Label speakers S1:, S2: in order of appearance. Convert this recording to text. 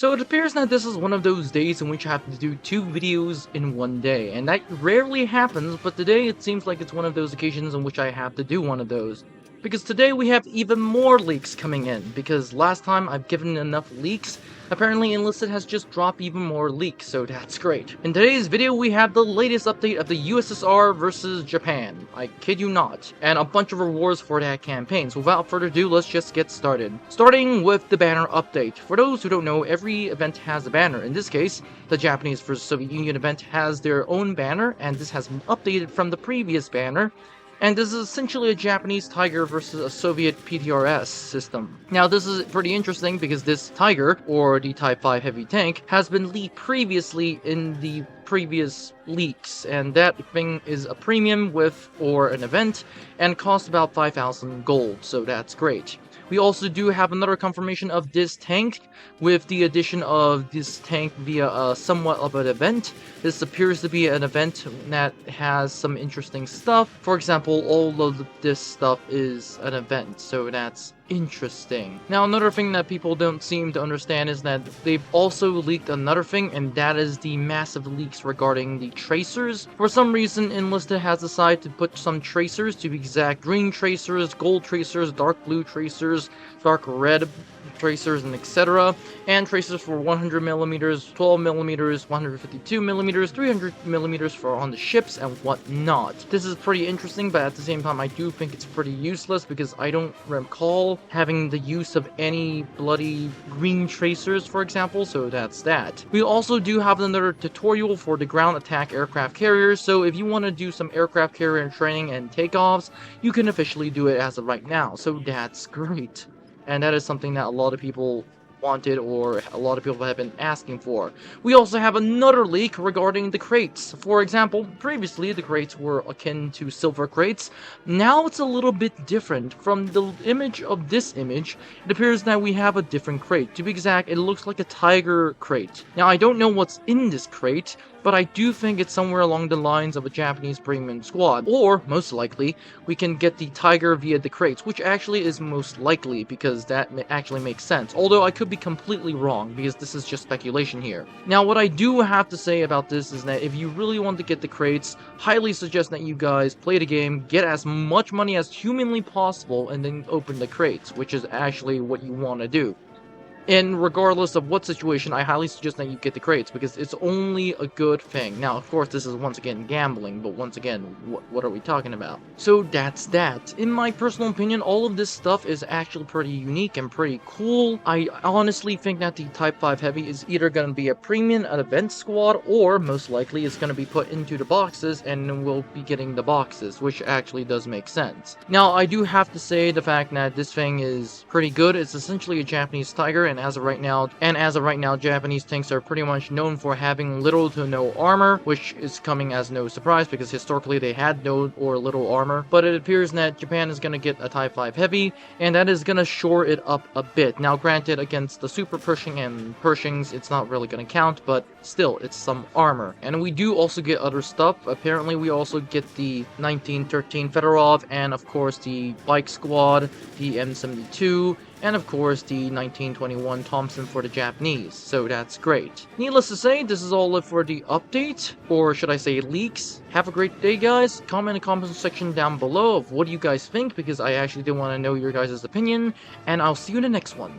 S1: So it appears that this is one of those days in which I have to do 2 videos in one day, and that rarely happens, but today it seems like it's one of those occasions in which I have to do one of those. Because today we have even more leaks coming in, because last time I've given enough leaks, apparently Enlisted has just dropped even more leaks, so that's great. In today's video we have the latest update of the USSR versus Japan, I kid you not, and a bunch of rewards for that campaign, so without further ado, let's just get started. Starting with the banner update. For those who don't know, every event has a banner. In this case, the Japanese vs Soviet Union event has their own banner, and this has been updated from the previous banner. And this is essentially a Japanese Tiger versus a Soviet PTRS system. Now this is pretty interesting because this Tiger, or the Type 5 heavy tank, has been leaked previously in the previous leaks, and that thing is a premium with or an event and costs about 5,000 gold, so that's great. We also do have another confirmation of this tank with the addition of this tank via somewhat of an event. This appears to be an event that has some interesting stuff. For example, all of this stuff is an event, so that's interesting. Now, another thing that people don't seem to understand is that they've also leaked another thing, and that is the massive leaks regarding the tracers. For some reason, Enlisted has decided to put some tracers, to be exact, green tracers, gold tracers, dark blue tracers, dark red tracers, and etc. And tracers for 100mm, 12mm, 152mm, 300mm for on the ships and whatnot. This is pretty interesting, but at the same time I do think it's pretty useless because I don't recall having the use of any bloody green tracers, for example, so that's that. We also do have another tutorial for the ground attack aircraft carriers, so if you want to do some aircraft carrier training and takeoffs, you can officially do it as of right now, so that's great. And that is something that a lot of people wanted, or a lot of people have been asking for. We also have another leak regarding the crates. For example, previously the crates were akin to silver crates. Now it's a little bit different. From the image of this image, it appears that we have a different crate. To be exact, it looks like a tiger crate. Now I don't know what's in this crate, but I do think it's somewhere along the lines of a Japanese premium squad. Or, most likely, we can get the Tiger via the crates, which actually is most likely, because that actually makes sense. Although I could be completely wrong, because this is just speculation here. Now, what I do have to say about this is that if you really want to get the crates, highly suggest that you guys play the game, get as much money as humanly possible, and then open the crates, which is actually what you want to do. And regardless of what situation, I highly suggest that you get the crates, because it's only a good thing. Now, of course, this is once again gambling, but once again, what are we talking about? So that's that. In my personal opinion, all of this stuff is actually pretty unique and pretty cool. I honestly think that the Type 5 Heavy is either going to be a premium, an event squad, or most likely it's going to be put into the boxes, and we'll be getting the boxes, which actually does make sense. Now, I do have to say the fact that this thing is pretty good. It's essentially a Japanese Tiger, and as of right now, Japanese tanks are pretty much known for having little to no armor, which is coming as no surprise because historically they had no or little armor. But it appears that Japan is going to get a Type 5 Heavy, and that is going to shore it up a bit. Now, granted, against the Super Pershing and Pershings, it's not really going to count, but still, it's some armor. And we do also get other stuff. Apparently, we also get the 1913 Fedorov, and of course the Bike Squad, the M72, and of course the 1921 Thompson for the Japanese, so that's great. Needless to say, this is all for the update, or should I say leaks. Have a great day, guys. Comment in the comment section down below of what do you guys think, because I actually do want to know your guys' opinion, and I'll see you in the next one.